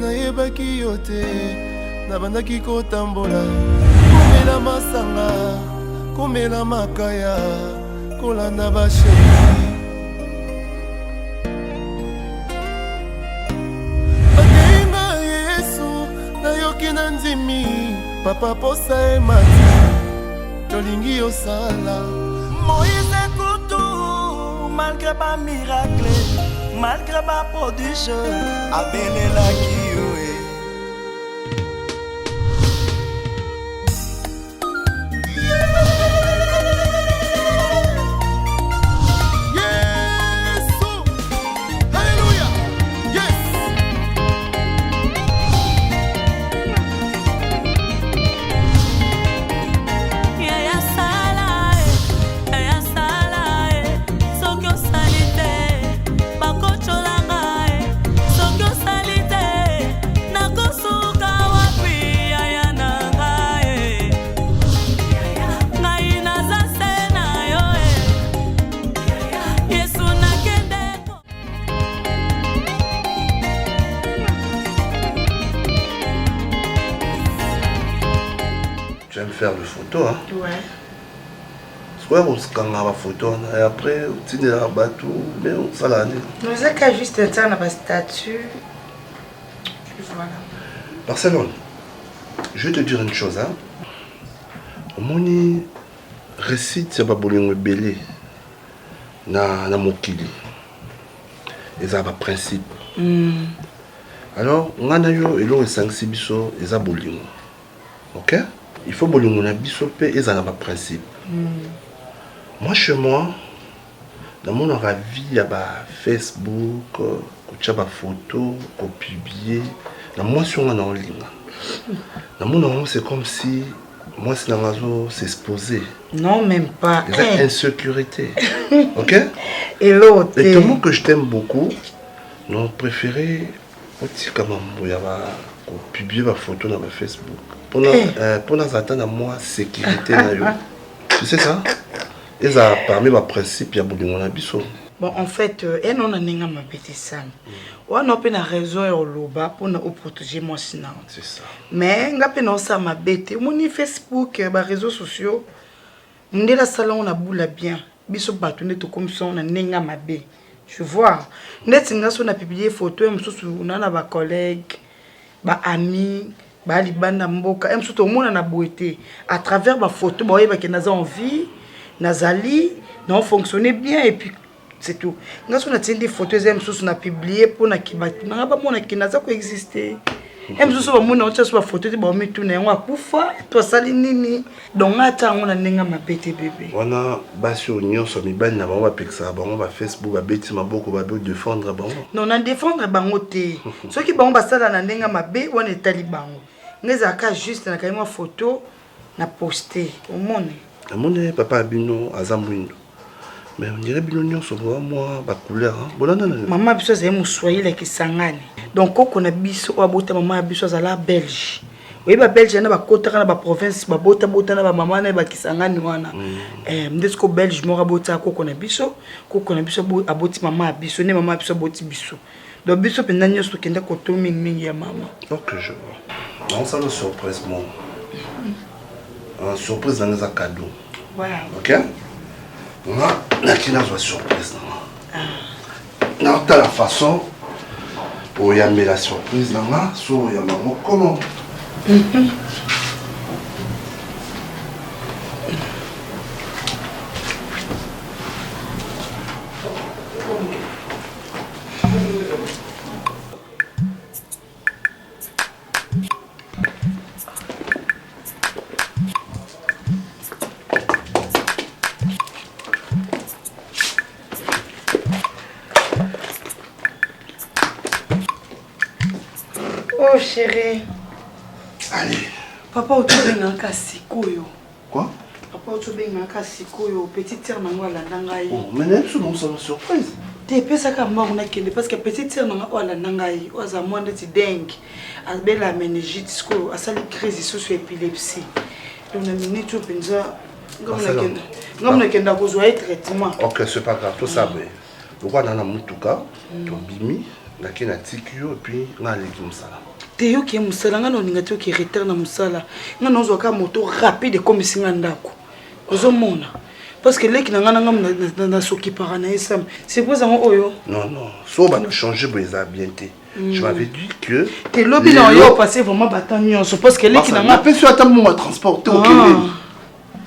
nayebaki yo te nabandaki kotambola komela masanga komela makaya kolanda basheri bakeinga Yesu nayoki na ndimi papa posa emati tolingi yosala Moïse Koutou malgré ba miracle malgré ba prodige abelelaki yo Tu vas me faire des photos, hein? Ouais. Soit on se prend la photo, et après, tu dis là, tout, mais on s'en l'année. Nous avons juste un temps dans ma statue. Voilà. Barcelone, je vais te dire une chose, hein? Mon récit, c'est pas bolingo belé. Na mokili. Et ça va principe. Alors, on a eu et 5-6 biso, et ça bolingo. Ok? Il faut bolingo na biso pe et ça n'a pas principe. Moi chez moi, dans mon vie, il y a Facebook, il y a des photos, qu'on publie. Dans moi sur mon en ligne. Dans mon c'est comme si moi c'est dans s'exposer. Non, même pas. Des insécurités. Ok? Et l'autre. Et tout le monde que je t'aime beaucoup, nous préféré publier ma photo dans Facebook. Pour nous attendre à moi sécurité. Tu sais ça? Et ça parmi mes principes, il y a beaucoup de choses. Bon, en fait, elle n'a pas de petit sang. On n'a pas de raison pour protéger moi sinon. C'est ça. Mais on a pas ma bête. Mon Facebook, les réseaux sociaux, on est la salon on a boule bien. Biso bâtonnet tout comme ça on a nenga ma bête. Tu vois. Net on a publié photo, on a des collègues, des amis. Bali banda mboka em surtout mona na beauté à travers ma photo ba yeba que naza envie nazali non fonctionner bien et puis c'est tout ngaso na tindi photos em surtout na publier pour na kibatu na ba mona ki naza ko exister em surtout ba mona ocha so ba photo te ba mitu na ngwa kufa to sali nini donc ata ngona nenga mapete bébé wana basi onyoso mibali na bango ba pekisa bango ba Facebook ba beti maboko ba défendre bango non na défendre bango te ceux qui bango basala na nenga mabe wana etali bango ngeza ka juste na kaima photo na poster au monde. Amone papa abino azamwindo. Mais on dirait bino nyonso moi ba couleur hein. Bolanda na. Maman biso za muswahili kisangani. Donc koko na biso abota maman biso za la Belge. Oui ba Belge na ba kota na ba province ba bota na ba maman na ba kisangani wana. Ndesko Belge mo rabota koko na biso aboti maman biso ne maman biso aboti biso. Donc biso penda nyonso kenda koto mingi ya mama. OK je vois. On s'en a surprise, mon. Une surprise dans les cadeaux. Voilà. Ok? On a la surprise. On a la façon pour y amener la surprise. Sur y amener comment? Oh chérie. Allez. Papa, tu es un cassikoyo. Quoi? Papa, tu es un cassikoyo. Petite sœur, maman, la nangaï. Oh, mais n'est-ce pas une surprise? Tu es ça comme moi, parce que petite sœur, maman, la nangaï. Oza moi de ti dengue. Avec la méningite, a sali crise sous épilepsie. Donc, la minute, tu penses. Non, mais traitement. Ok, c'est pas grave, tout ça. Pourquoi dans la moutuka, tu bimi, naki na tiki yo puis nga leki musala te yo ki musala nga no ninga te ki retard na musala nga no zo ka moto rapide comme singa ndako ozomona parce que leki na nga na soki para na esam c'est pour ça oyo non so ba changer boza bien te je m'avais dit que te lobby na yo passer vraiment batanion parce que leki na nga pe sur attendre mon transporter au Kenya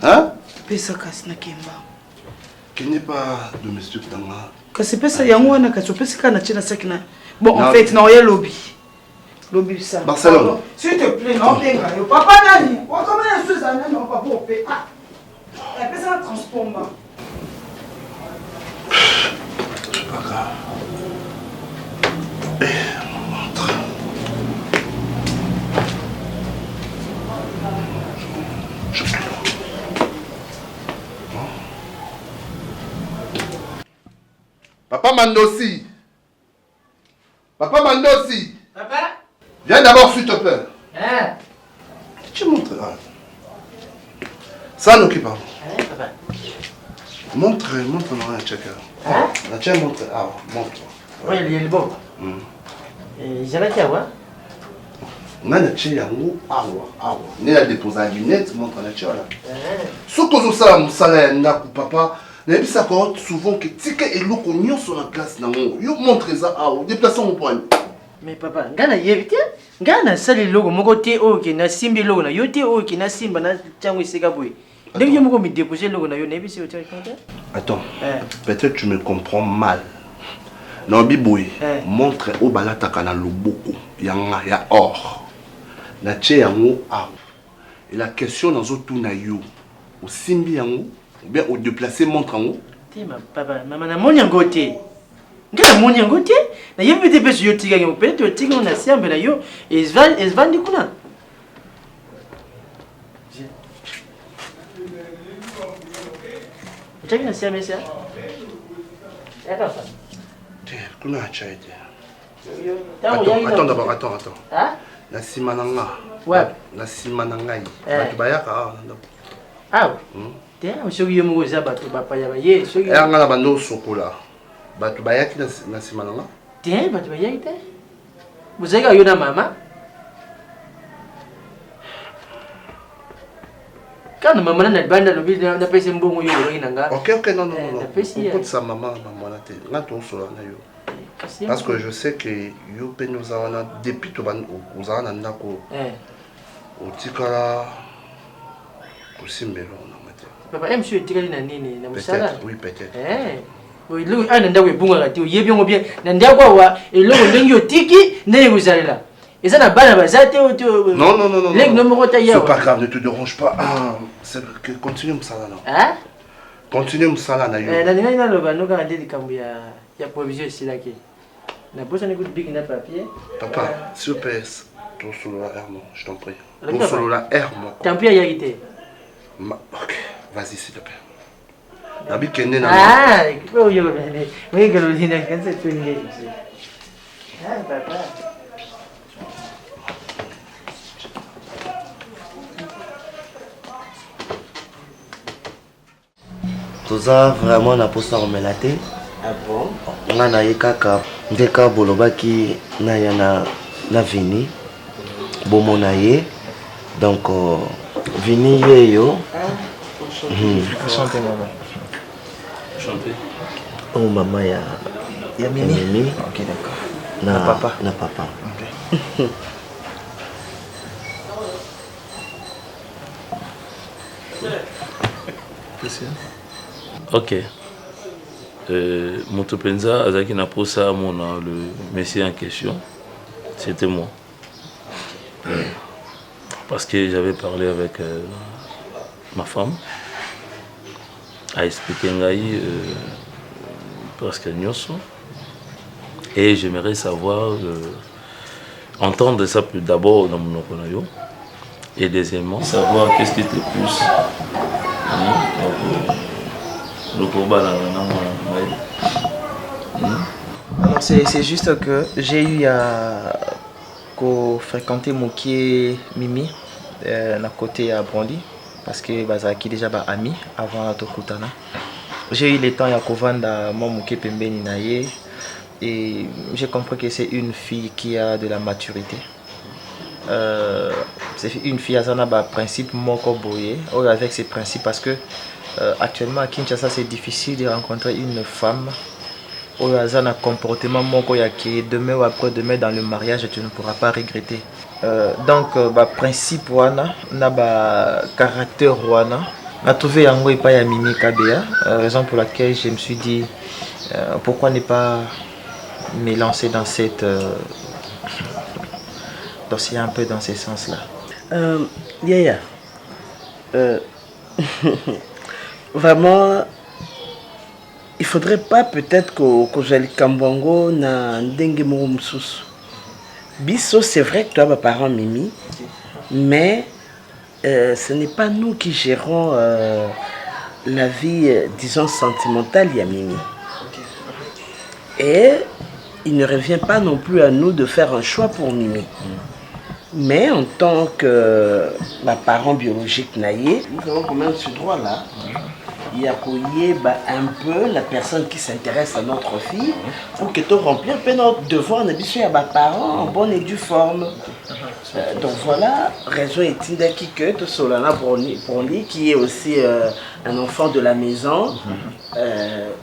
hein pesa kasi na kemba qui n'est pas domestique tanga kasi pesa yango wana kasi pesa kana china sakina bon en fait na yo lobby ça Barcelone s'il te plaît non benga yo papa nani wa comment est-ce que ça nani on papa op ah la pesa transport ba c'est pas grave Papa Mandosi. Papa Mandosi. Papa. Viens d'abord s'il te plaît. Hein? Tu montres. Ça nous qui parle. Hein, papa? Montre-moi un checker. Hein? Tiens, montre. Ah, montre. Oui, il est bon. J'avais qu'à voir. Nana tche yango awa. Ne la déposer à lunette, montre la tche là. Ce que ça musala na papa. Mais ça compte souvent que tika eloko nyonso na classe nango. Yo montre ça awa, déplaçons au point. Mais papa, ngana yevite? Ngana sali logo moko te o ke na simbi logo na yo te o ke na simba na chango iseka boy. Dès que je me déposer logo na yo nebi si hotel compte. Attends. Peut-être tu me comprends mal. Non biboy, montre au balata kana loboko yanga ya or. Na tche yango awa. Et la question dans autour na yo. Au simbi yango ou bien au déplacer montre yango. Te ma papa, maman na moni yango te. Ngana moni yango te. Na yebi te peso yo tika yango peut-être yo tika na siambe na yo et vandi kuna. Tu as vu siambe ça? Kuna chaide. Attends d'abord, attends. Hein? Na simananga. Ouais. Na simananga. Batu bayaka ah. Te osoki yo moko za bato bapaya baye soki. Nga na bando sokola. Batu bayaki na simananga. Te bato bayaki te. Bozaka yo na mama. Quand maman na banda lobi na pesa mbongo yo nanga. OK, non. Pourquoi sa maman mwana te. Nga to sola na yo. Parce que je sais que yo pe nous avons depuis to ban ozana ndako. Otikala kusimbelo na mate. Papa monsieur etikali na nini na musala? Oui, peut-être. Oui, lui ana ndako ebunga kati oyebi ngo bien. Na ndako wa eloko ndengi otiki ndenge kuzalela. Eza na bana bazate o Non. Lek no moko ta yawa. C'est pas grave, ne te dérange pas. C'est que continue musala non. Hein? Continue musala na yo. Na ninga ina loba noka ndeli kambu ya provision silaki. Na bosa ni good big na papier. Papa, s'il te plaît, ton solo la R, je t'en prie. Ton solo la R, moi. Tant pis, il y a été. Ok, vas-y, s'il te plaît. Nabi Kende na. Ah, oh yo, oui, que le dîner, quand c'est tout lié. Ah, papa. Toza vraiment na posa omelaté. Ah bon? Nga na ye kaka ndeka bolobaki na ya na vini bomona ye donc vini ye yo chanter maman. Chanter. Oh maman ya Mimi. OK, d'accord. Na papa. OK. Ok. Motopenza Azaki n'a pas ça le messie en question. C'était moi. Parce que j'avais parlé avec ma femme. A expliqué presque Nyoso. Et j'aimerais savoir, entendre ça plus d'abord dans mon okonayo. Et deuxièmement, savoir qu'est-ce qui te pousse. Alors c'est juste que j'ai eu à fréquenter Moki Mimi à côté à Brandi parce que bazaki déjà ba ami avant la Tokutana. J'ai eu le temps ya kovanda moi Moki pembeni na ye Et j'ai compris que c'est une fille qui a de la maturité. C'est une fille qui a un principe moko boye, avec ses principes, parce que actuellement à Kinshasa c'est difficile de rencontrer une femme où il y a un comportement moko qui demain ou après-demain dans le mariage tu ne pourras pas regretter. Donc principe wana na caractère wana na trouvé yango et pas ya Mimi Kabea, raison pour laquelle je me suis dit pourquoi ne pas me lancer dans cette dossier un peu dans ce sens-là. Yaya, vraiment, il faudrait pas peut-être que j'aille Kambongo na ndenge mo mususu. Biso, c'est vrai que toi, mes parents Mimi, mais ce n'est pas nous qui gérons la vie, disons, sentimentale de Mimi. Et il ne revient pas non plus à nous de faire un choix pour Mimi. Mais en tant que parent biologique naïe, nous avons quand même ce droit-là. Il y a un peu la personne qui s'intéresse à notre fille pour que tu remplis un peu notre devoir de à mes parents en bonne et due forme. Donc voilà, raison est-il que tu Solana Brondi qui est aussi un enfant de la maison.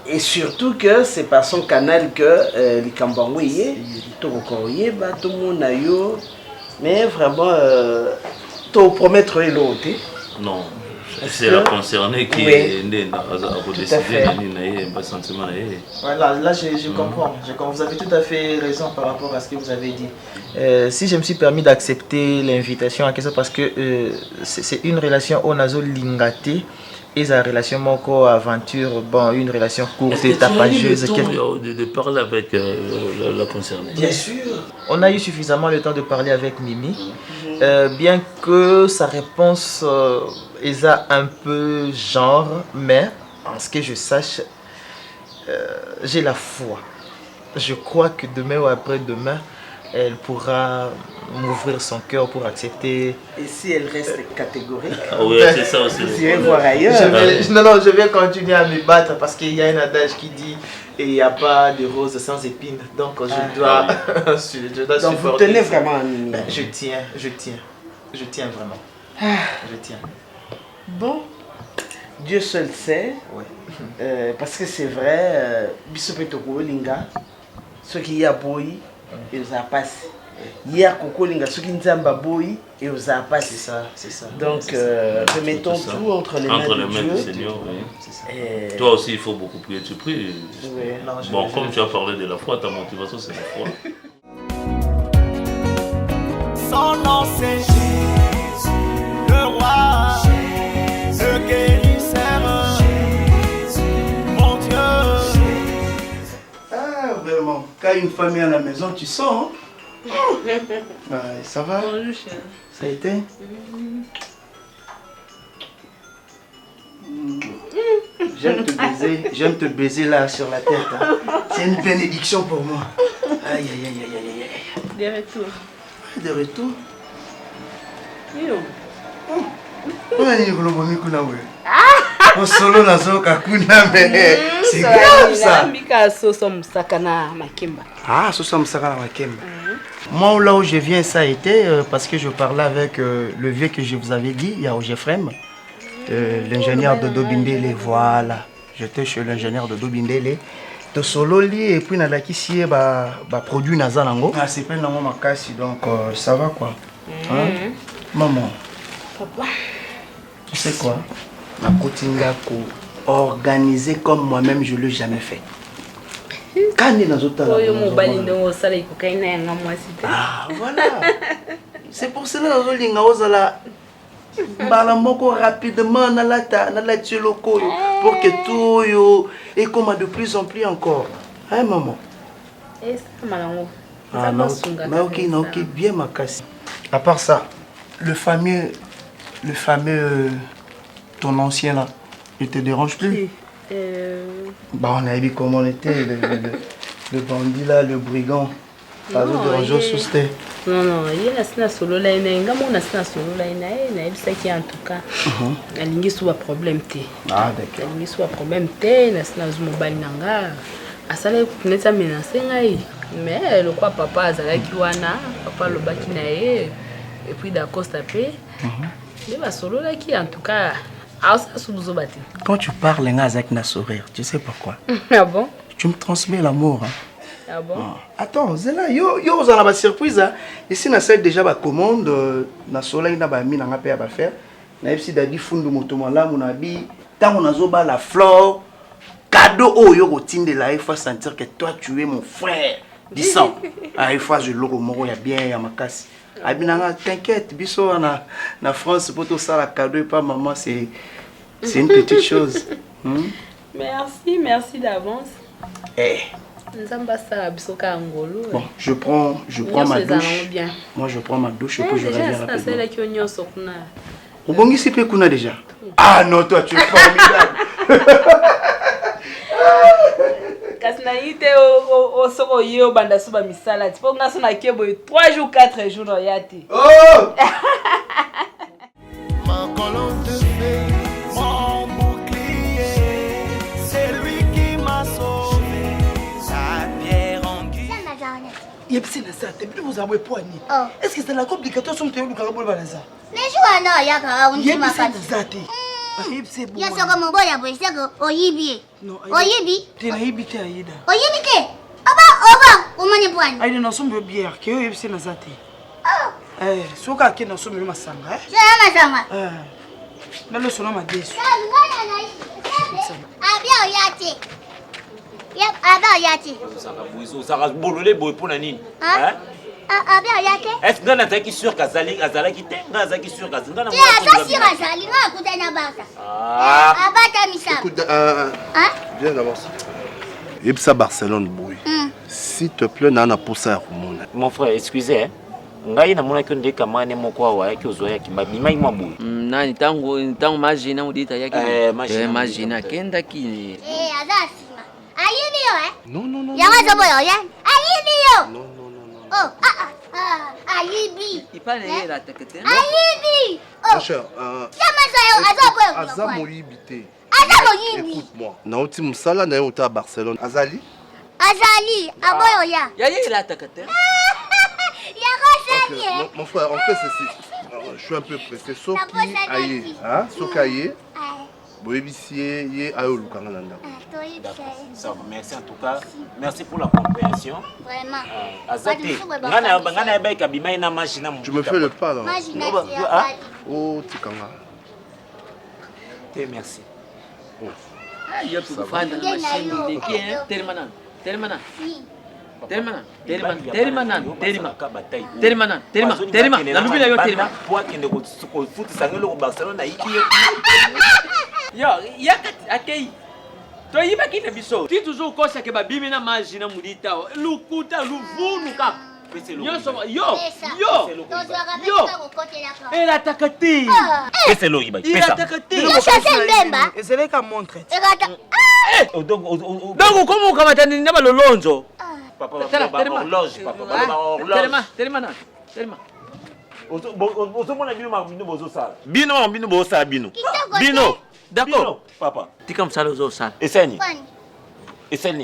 Et surtout que c'est par son canal que les Kambangouye, tout le monde a eu. Mais vraiment, tu promettre l'autre. Non, c'est la concernée qui est née à décider de sentiment. Voilà, là je comprends. Vous avez tout à fait raison par rapport à ce que vous avez dit. Si je me suis permis d'accepter l'invitation à question parce que c'est une relation au nazo lingaté. Et sa relation moko aventure, bon, une relation courte et tapageuse. De parler avec la concernée. Bien sûr. On a eu suffisamment le temps de parler avec Mimi, bien que sa réponse est un peu genre, mais en ce que je sache, j'ai la foi. Je crois que demain ou après-demain, elle pourra m'ouvrir son cœur pour accepter. Et si elle reste catégorique? Oui, c'est ça aussi. Vous irez voir ailleurs. Je vais continuer à me battre parce qu'il y a un adage qui dit il n'y a pas de rose sans épines. Donc je dois, je dois donc vous tenez vraiment à Mimi? Je tiens vraiment. Je tiens. Bon, Dieu seul sait. Ouais. Parce que c'est vrai, Bisopetoko Linga, ce qui y a boy, il nous a passé. Il y a Koko Linga, ce qui nous a boy, il nous a passé. C'est ça. Donc, remettons tout entre les mains du Seigneur. Oui. Toi aussi, il faut beaucoup prier. Tu pries. Oui. Non, comme tu as parlé de la foi, ta motivation, c'est la foi. Son nom, c'est Jésus, le roi, le guérisseur, mon Dieu. Ah, vraiment. Quand une famille à la maison, tu sens. Hein? Ça va? Bonjour, chérie. Ça a été? J'aime te baiser là sur la tête. Hein. C'est une bénédiction pour moi. Aïe, aïe, aïe, aïe, aïe, aïe. De retour. De retour? Yo. On solo na zo kakuna mais c'est grave ça. Mika soso musaka na makemba. Ah, soso musaka na makemba. Moi là où je viens ça a été parce que je parlais avec le vieux que je vous avais dit, il y a Ojefrem, l'ingénieur de Dobindele, voilà. J'étais chez l'ingénieur de Dobindele. De solo li et puis na lakisi ba produit nazalango. Ah, c'est pas nango makasi donc ça va quoi. Hein? Maman. Papa. Tu sais quoi? Ma kotinga ko organisé comme moi-même je l'ai jamais fait. Quand il ah voilà. C'est pour cela que je suis rapidement dans la locaux pour que tout yo et comme de plus en plus encore. Hein maman? Ah non, mais ok, bien ma casse. À part ça, le fameux ton ancien là, il te dérange plus? Bah on a vu comment on était, le bandit là, le brigand. Pas de déranger sous terre. Non, il y a un solo là, il y a un solo là, il y a en tout cas. Il y a un problème. Ah d'accord. Il y a un problème, il y a un mobile nanga. asala neti amenace ngai mais lokwa papa azalaki wana papa alobaki na ye et puis d'Acosta mpe nde basololaki en tout cas aosala subuzoba te. Quand tu parles nga azalaki na sourire, tu sais pourquoi? Ah bon? Tu me transmets l'amour. Hein? Ah bon? Attends, Zela, yo vous avez la surprise. Hein? Ici, on a déjà ma commande. Na soleil na ba mi na ngapé ba faire. Na ici dadi fundu motomo la mon abi. Tant on a zoba la flore. Cadeau oh yo rotinde là, il faut sentir que toi tu es mon frère. Disant. Ah il faut je logo moko ya bien ya makasi. Abinanga t'inquiète, biso na France pour tout ça la cadeau et pas maman c'est une petite chose. Merci d'avance. Eh. Bon, je prends ma douche. Moi, je prends ma douche et puis je reviens rapidement. Au bon, ici, peut qu'on a déjà. Ah non, toi, tu es formidable. Kasnaïte au soko yo banda suba misala. Tu peux ngasa na kebo 3 jours 4 jours no yati. Oh! Ma colonne de fée, mon bouclier, c'est lui qui m'a sauvé. Sa pierre en guise. Yepsi na sa te plus vous avez poigné. Est-ce que c'est la complication de le carabol balaza? Ne joue non ya ka on dit ma femme. Yepsi bon. Ya soko mo boya boy soko oyibi. Oyibi? Te na yibite ayida. Oyibi te? Oba, o mani poigné. Ayida na sombe bière que yepsi na sa te. Soka ke na sombe masanga. C'est masanga. Na le sono ma desu. Abia oyati. Yep, abia oyati. Ça bololé boy pour nani. Hein? Abia oyati. Est-ce que ngana taki sur kazali ki te ngana zaki sur kazali ngana. Ya ça sur kazali ngana kutana basa. Abata misa. Écoute, viens d'avance. Ipsa Barcelone boy. S'il te plaît nana pour ça mon frère, excusez hein. Ngai na mona kionde kama ne moko wa yake ozoya kimbabi mai mabu. Nani tangu majina udita yake. Majina kenda kini. Azasima. Ayibi yo Non. Ya wazo boyo ya. Ayibi yo. Non. Oh, ayibi. Ipane yera takete. Ayibi. Mon cher, Azamo yibite. Yibi. Écoute-moi. Naoti musala na yota Barcelone. Azali, aboyo ya. Ya yera takete. Okay, mon frère, en fait ceci. Je suis un peu pressé. Sauf qui aïe, hein? Sauf aïe. Boyebissier, yé aïe lukanga nanda. Ça va, merci en tout cas. Merci pour la compréhension. Vraiment. Azati. Ngana ba kabima ina machine. Tu me fais le pas là. Oh, tikanga. Merci. Oh. Il y a pour faire la machine de qui hein? Termana. Yo, akei. Toi yiba kina biso. Ti toujours kosa ke ba bimina majina mulita. Lukuta luvunuka. Yo. Elle attaqué. Qu'est-ce lo yiba? Il attaqué. Yo chasse mbemba. Et c'est là qu'à montre. Donc comment kamatani na balolonzo? Papa, horloge. Telema. Bino. D'accord. Papa. Tika msala uzosala. Eseni.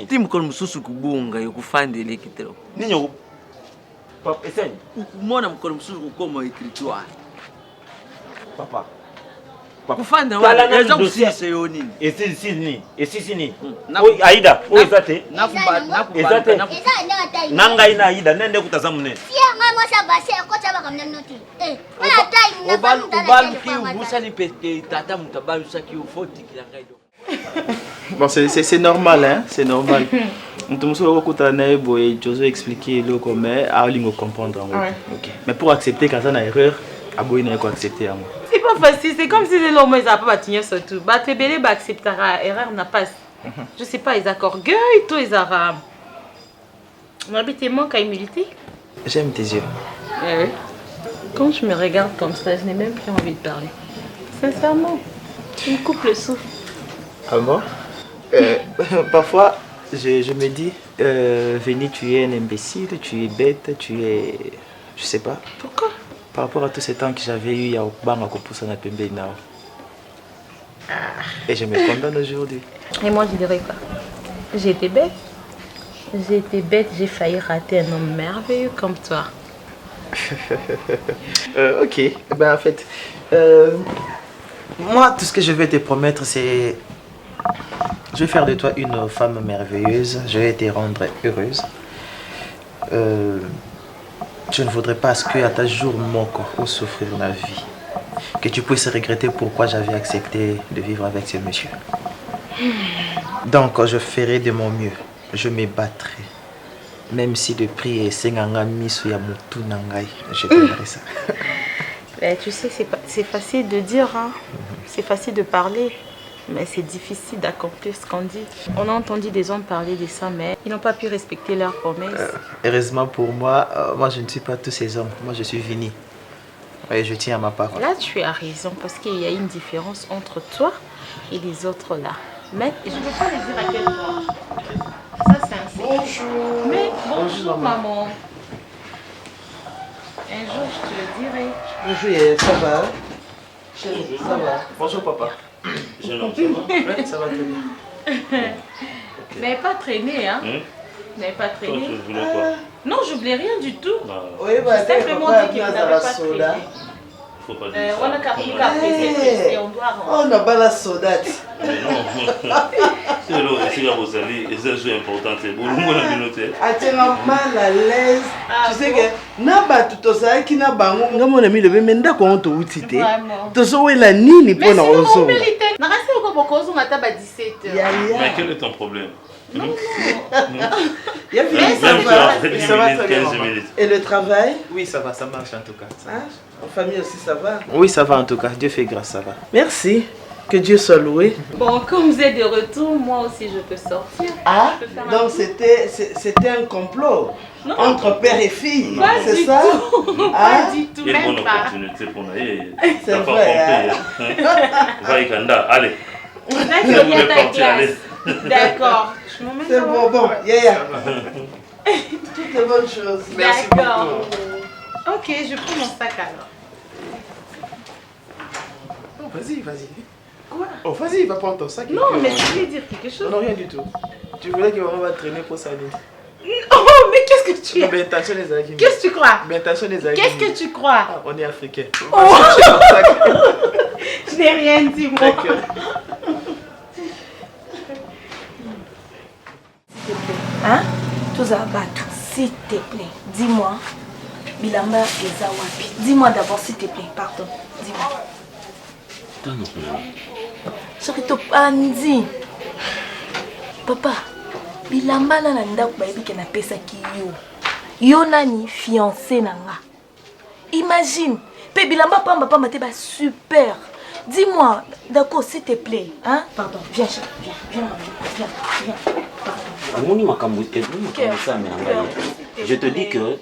Timu kono mususu kubunga yokufandele kitero. Ninyo. Papa, eseni. Ukumona mkono mususu kukoma écritoire. Papa. Kufanda wala eza kusise yo nini? Esisi ni. Oi Aida, oi zate. Ezate. Nanga ina Aida, nende kutazamune. Sia ngamo sa base ko chaba kamna noti. Wala time na Obalu ki ubusa ni pete tata mutabalu saki ufoti kilanga ido. Bon, c'est normal, hein, c'est normal. Nous Josué expliquer le comment, à comprendre. Ok. Mais pour accepter quand ça a une erreur, Aboy n'a pas accepté. C'est pas facile, c'est comme si les hommes ils n'ont pas battu surtout. Batebele acceptera, erreur n'a pas. Je sais pas, ils accordent gueule, tous les arabes. On habite manque à humilité. J'aime tes yeux. Oui. Quand je me regarde comme ça, je n'ai même plus envie de parler. Sincèrement, tu me coupes le souffle. Ah bon? Parfois, je me dis, Véni, tu es un imbécile, tu es bête, tu es... Je sais pas. Pourquoi? Par rapport à tous ces temps que j'avais eu, il y a Obama qui pousse à Pembe Nao. Et je me condamne aujourd'hui. Et moi, je dirais quoi? J'ai été bête. J'ai été bête, j'ai failli rater un homme merveilleux comme toi. Ok, ben en fait, moi tout ce que je vais te promettre c'est... Je vais faire de toi une femme merveilleuse, je vais te rendre heureuse. Je ne voudrais pas que à ta jour moko ou souffrir la vie. Que tu puisses regretter pourquoi j'avais accepté de vivre avec ce monsieur. Donc je ferai de mon mieux, je me battrai. Même si le prix est 50 miso ya mutu nangai, je donnerai ça. Ben, tu sais, c'est facile de dire, hein. C'est facile de parler, mais c'est difficile d'accomplir ce qu'on dit. On a entendu des hommes parler de ça, mais ils n'ont pas pu respecter leurs promesses. Heureusement pour moi, moi je ne suis pas tous ces hommes, moi je suis Vini. Et je tiens à ma parole. Là, tu as raison, parce qu'il y a une différence entre toi et les autres là. Mais je ne peux pas les dire à quel point. Ça, c'est un secret. Bonjour. Mais bonjour, maman. Un jour, je te le dirai. Bonjour, ça va? Ça va. Bonjour, papa. Jeune homme, ça va? Oui, ça va très bien. Mais pas traîner, hein? Mais pas traîner. Toi, tu voulais quoi? Non, je voulais rien du tout. Oui, bah, J'ai simplement dit qu'il n'avait pas traîné. Faut pas dire On a qu'à apprécier, on doit rendre. On n'a pas la soda. Mais non. C'est l'eau, c'est la Rosalie, et c'est une importante. C'est pour nous, on a noté. Tu es mal à l'aise. Tu sais que Naba tout ça qui n'a pas mon ami le même d'accord on te outité. Tu sais la nini pour la raison. Mais si on n'a pas beaucoup on a à 17h. Mais quel est ton problème? Ça va 15 minutes. Et le travail? Oui, ça va, ça marche en tout cas. En famille aussi, ça va? Oui, ça va en tout cas. Dieu fait grâce, ça va. Merci. Que Dieu soit loué. Bon, comme vous êtes de retour, moi aussi je peux sortir. Ah, donc c'était un complot entre père et fille, c'est ça? Pas du tout, même pas. Quelle bonne opportunité pour nous. C'est vrai. Va y Kanda, allez. D'accord. C'est bon, yeah. Toutes les bonnes choses. Merci beaucoup. Ok, je prends mon sac alors. Oh, vas-y. Quoi? Oh, vas-y, va prendre ton sac. Non, mais tu voulais dire quelque chose? Non, rien du tout. Tu voulais que maman va traîner pour ça. Oh, mais qu'est-ce que tu as? Qu'est-ce que tu crois? Qu'est-ce que tu crois? Ah, on est africain. Oh. Je n'ai rien dit, moi. D'accord. Hein? Tous abattus, s'il te plaît, dis-moi, Bilamba et Zawapi. Dis-moi d'abord, s'il te plaît, pardon. Dis-moi. Chérie, tu pandi. Papa, Bilamba na ndako bayebi ke na pesa ki yo. Yo nani fiancé nanga. Imagine, pe Bilamba pamba te ba super. Dis-moi, d'accord, s'il te plaît, hein? Pardon, viens, chérie, viens. Je te dis que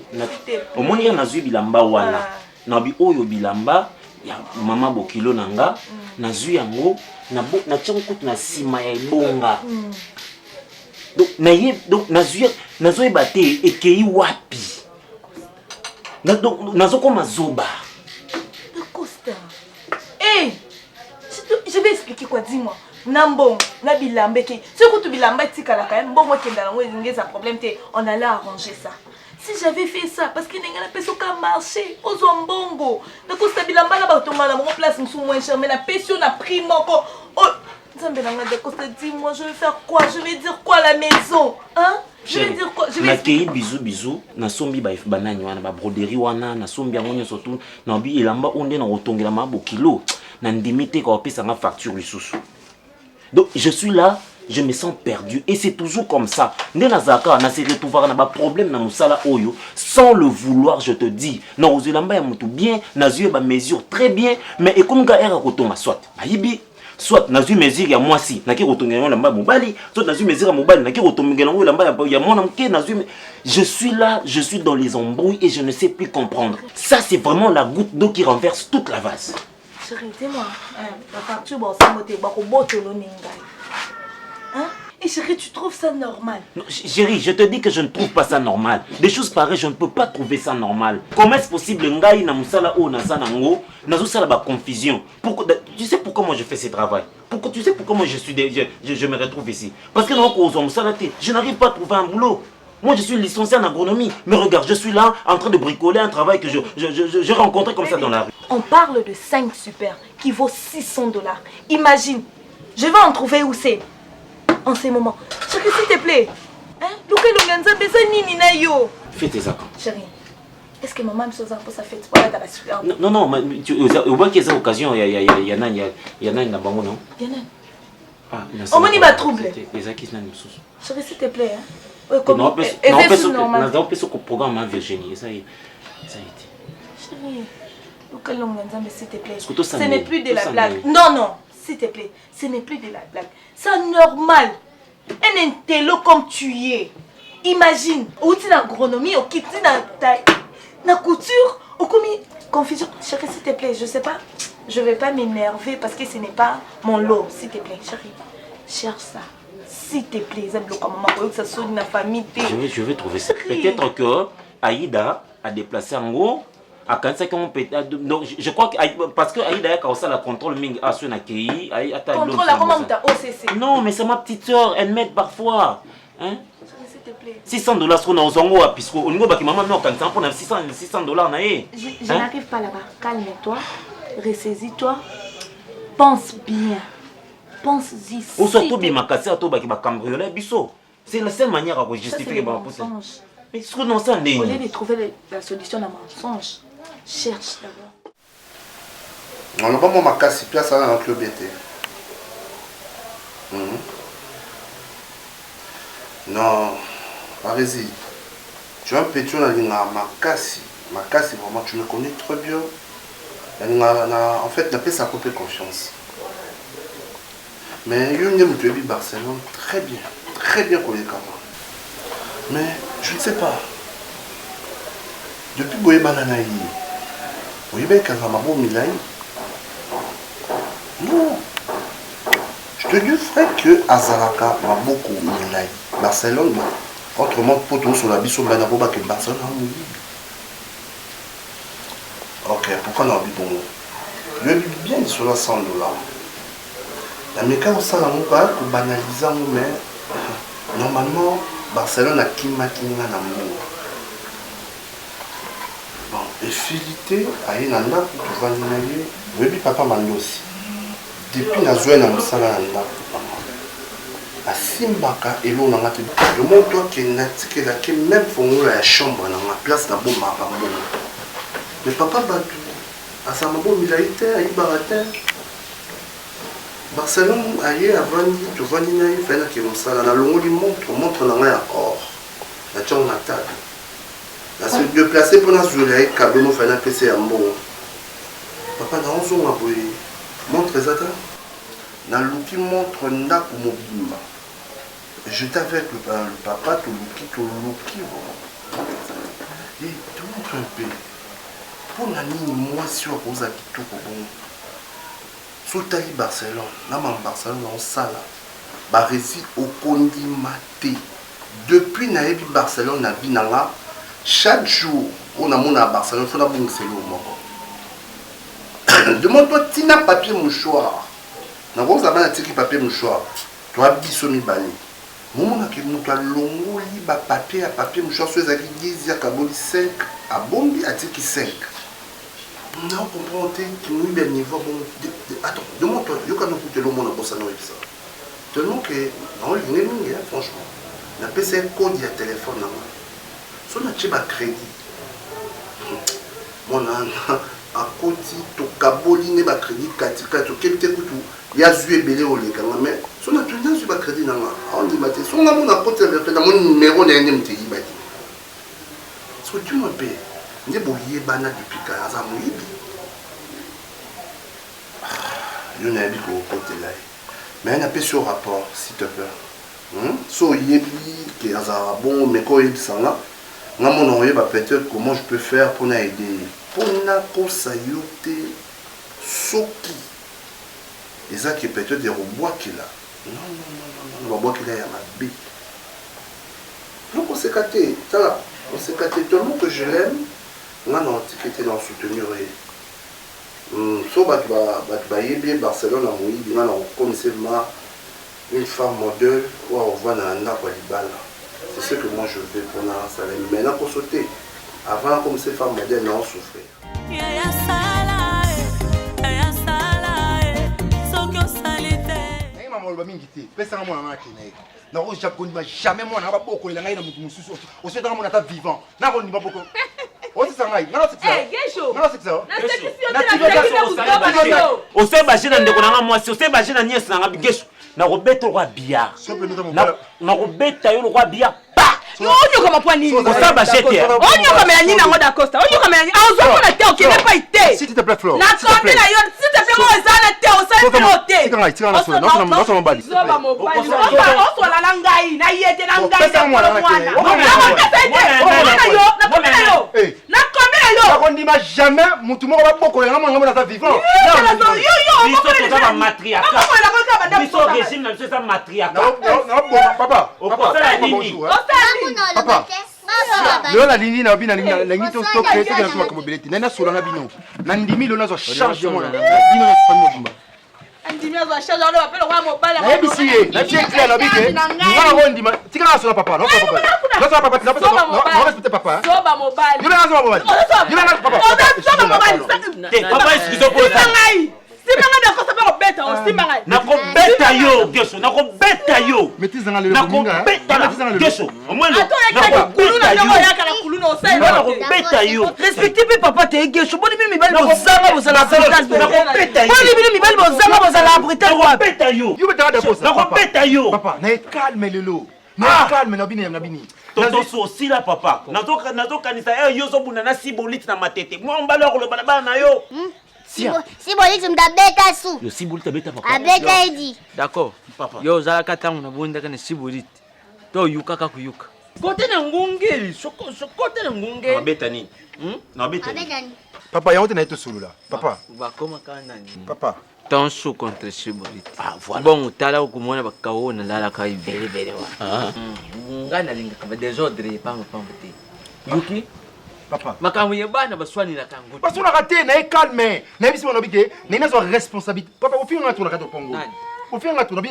au moins il y a nazu bilamba wana nabi oyo bilamba ya mama bokilo nanga nazu yango na tchango na sima ya ebonga donc nazu ebate ekei wapi nazo koma zoba. Je vais expliquer quoi, dis-moi. Nambon, na bilamba ki. Ce que tu bilamba tika la quand même bon moi qui dans un problème on allait arranger ça. Si j'avais fait ça parce que n'enga na peso ka marché aux ombongo. Donc ça bilamba la ba tomba na mon place msou moins cher mais la peso na prix moko. Oh, Nzambe na ngade ko dis-moi je vais faire quoi? Je vais dire quoi à la maison? Hein? Je vais dire quoi? Je vais nakei bisou na sombi ba banani wana ba broderie wana na sombi yango nyoso tout na bi elamba onde na otongela mabo kilo. Nandimité quand on paye facture donc je suis là, je me sens perdu et c'est toujours comme ça. Nenazaka na se retrouver na problème na musala oyo sans le vouloir, je te dis. Non, aux elamba ya mutu bien, nazu ba mesure très bien, mais et comme ga era kotonga soit. Bayibi soit nazu mesure ya mwasi, na ki kotonga lamba mobali, soit nazu mesure ya mobali, na ki kotonga lamba ya mwana mke nazu. Je suis là, je suis dans les embrouilles et je ne sais plus comprendre. Ça c'est vraiment la goutte d'eau qui renverse toute la vase. Chérie, dis-moi, la facture, bon, c'est moté, bah, hein? Et chérie, tu trouves ça normal? Non, chérie, je te dis que je ne trouve pas ça normal. Des choses pareilles, je ne peux pas trouver ça normal. Comment est-ce possible ngai na musala o na sanango, na zo sala ba confusion? Pourquoi tu sais pourquoi moi je fais ce travail? Tu sais pourquoi moi je me retrouve ici? Parce que non ko zo musala te, je n'arrive pas à trouver un boulot. Moi, je suis licencié en agronomie. Mais regarde, je suis là en train de bricoler un travail que j'ai rencontré comme ça dans la rue. On parle de 5 super qui vaut 600 $. Imagine, je vais en trouver où c'est en ces moments. Chérie, s'il te plaît. Hein? Fais tes accords. Chérie, est-ce que maman me chose pour sa fête? Voilà, t'as la super. Non, mais tu vois qu'il y a cette occasion, il y a un bango, non? Il y en a. Ah, on m'a dit ma trouble. Chérie, s'il te plaît. Non, Comment on peut se programme Virginie. Ça y est. Chérie, s'il te plaît. Ce n'est plus de la blague. Non, s'il te plaît. Ce n'est plus de la blague. C'est normal. Un intello comme tu es. Imagine, où tu es en agronomie, où tu es dans couture, où tu es confusion. Chérie, s'il te plaît, je sais pas. Je vais pas m'énerver parce que ce n'est pas mon lot. S'il te plaît, chérie. Cherche ça. S'il te plaît, que ça soit une famille. Je vais trouver ça. Peut-être que Aïda a déplacé en haut. Donc, je crois que parce que Aïda a causé la contrôle ming à son accueil. Contrôle la comment t'as OCC. Non, mais c'est ma petite soeur, elle m'aide parfois. Hein? S'il te plaît. $600 qu'on a aux ango à puisque au niveau de maman non quand ça pour $600 je n'arrive pas là-bas. Calme-toi, ressaisis-toi. Pense bien. Pense-y. Ou surtout bien ma cassé à toi qui va cambrioler biso. C'est la seule manière à justifier ma position. Mais ce qu'on en sait, au lieu de trouver la solution à mensonge, cherche d'abord. On n'a pas mon macasse, puis ça dans le club d'été. Non, vas-y. Tu as un pétion dans la macasse. Macasse, vraiment, tu me connais très bien. En fait, n'a pas sa propre confiance. Mais il y a une Barcelone très bien collé comme moi. Mais je ne sais pas. Depuis Boye Bananaï, Boye Kazamabo Milaï. Non. Je te dis frère que Azalaka m'a beaucoup Milaï. Barcelone, autrement, pour tout sur la biso, mais d'abord que Barcelone a mouru. Ok, pourquoi on a dit bon? Je vis bien sur la $100. La méca au salon, on va banaliser, mais normalement, Barcelone a Kimakinga Namour. Bon, et Philité, aïe nanda, tu vas aller, oui, papa m'a aussi. Depuis la zone à Moussala nanda, à Simbaka, et l'on a dit, le monde toi qui est là, qui même font la chambre, dans la place d'abord, mais papa Batou, à Samabo Milaïté, à Ibarate, Barcelone, aïe, avant, tu vas aller, il fait que Moussala, la longue montre dans la or, la chambre natale. La seule de placer pour la soleil, cadeau nous fait un PC en bon. Papa, dans son aboué, montre ça. Dans l'outil montre n'a pour mon bimba. J'étais avec le papa, tout l'outil. Et tu montres un peu. Pour la ligne, moi, si on pose à tout bon. Sous Tali Barcelone, là, en Barcelone, on sala. Barrési au Condi Maté. Depuis Naïbi Barcelone, na Binanga. Chaque jour, on a mon à Barcelone, il faut d'abord nous saluer au Moko. Demande-toi, tu n'as papier mouchoir. N'a pas besoin de papier mouchoir. Tu as bisomi bali. Mon a qui nous a longo liba papier à papier mouchoir sur les aguilles, à Kaboli 5, à Bombi à Tiki 5. Non, comprends, tu nous bien niveau. Attends, demande-toi, il y a qu'à nous coûter le monde à Bossano et ça. Tellement que, non, il est franchement. On a passé un code de téléphone. Si on a un crédit, on a un côté, tu as un crédit, il y a un bébé au Lega. Mais si on a un crédit, on dit que si on a un côté, on a un numéro de NMT. Si tu me payes, on dit que tu as un depuis 15 ans. Il y a un côté là. Mais on a pas sur rapport, s'il te plaît. So yebi qui a bon mais quand il s'en a peut-être comment je peux faire pour aider pour na kosayote soki et ça qui peut-être des robots qui là non robot qui là il y a ma bite donc on s'est gâté ça on s'est gâté tellement que je l'aime on a antiquité dans soutenir so bah yebi Barcelone à Moïse on a comme c'est ma une femme modèle où on voit dans un arbre à l'ibala. C'est ce que moi je veux pour un salaire. Maintenant pour sauter, avant comme ces femmes modernes ont souffert. Jamais moi n'a pas beaucoup de vivant. S'il te plaît, Flore. Jamais la ligne n'a bien la ligne to stock c'est que la mobilité nana sur la bino nandimi le nazo charge moi bino na Andimia za charge on appelle roi mobile. Na ebisiye na tie clair na bike ngana ko ndima tika na sur papa non papa non sur papa non respecte papa soba mobile you na mobile you na papa soba mobile papa excuse moi Simanga de kosa ba beta o simanga na ko beta yo geso na ko beta yo maîtrise ngale le minga maîtrise ngale geso au moins na ko kuluna yo ya kala kuluna o sai na ko beta yo respectez papa te geso boni mi bali bo zanga bo sala abritage na ko beta yo boni mi bali bo zanga bo sala abritage na ko beta yo you beta de posa na ko beta yo papa na calme lelo na calme na bini Toto aussi là papa nazo kanisa yo zo buna na sibolite na matete moi mbala ko le bana na yo Si bolite mtabeta su. Yo sibolite beta papa. Abeta edi. D'accord. Papa. Yo zala katangu na bonda kana sibolite. To yuka ka kuyuka. Kote na ngungeli, kote na ngungeli. Na beta ni. Na beta ni. Papa yaote na eto sulula. Papa. Ba koma kana ni. Papa. Tension contre sibolite. Ah voilà. Bon tala ukumona bakaona lala kai bele wa. Ngana linga ka desordre pango te. Yuki. Papa. Makambo yebana baswani na kangu. Parce qu'on a raté, na calme. Na bisi mon obité, na na responsabilité. Papa, au fil on a tout la kato Congo. Au fil on a tout na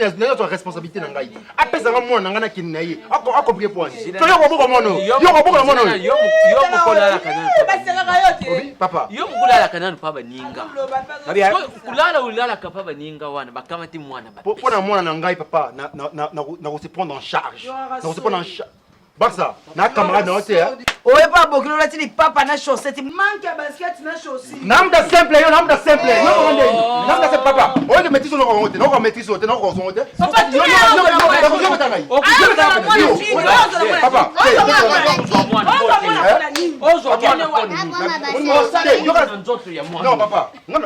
responsabilité na ngai. Apesa nga mwana nga na kinnaye. Ako prier point. To yo ko boko mono. Yo ko boko mono. Yo ko la kanana. Papa. Yo kulala kanana pa baninga. Kulala ulala ka pa baninga wana bakamati mwana ba. Pour na mwana na ngai papa na se prendre en charge. Na se prendre en charge. Barça, na camarade na hôtel. Oye pas bokilo la tini papa na chaussette manque basket na chaussette. Namda simple yo namda simple. Namda simple papa. Oye de maîtrise no honte, no maîtrise honte, no honte. Papa tu papa. Non papa. Moi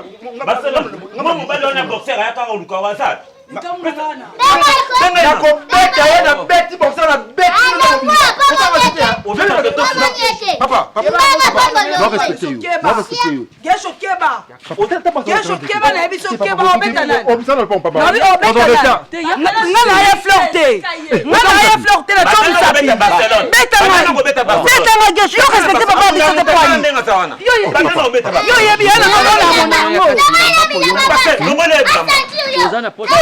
mobile on a boxer ya ka oluka wasa. Papa, non respectez you. Non respectez you. Gesho keba. Gesho keba na ebiso keba obeta na. Obisa na papa. Non obeta. Ngana ya flirter. Ngana ya flirter la tombe sa. Beta na gesho yo respectez papa biso de poids. Yo yebi yana ngana mona. Ozana pote.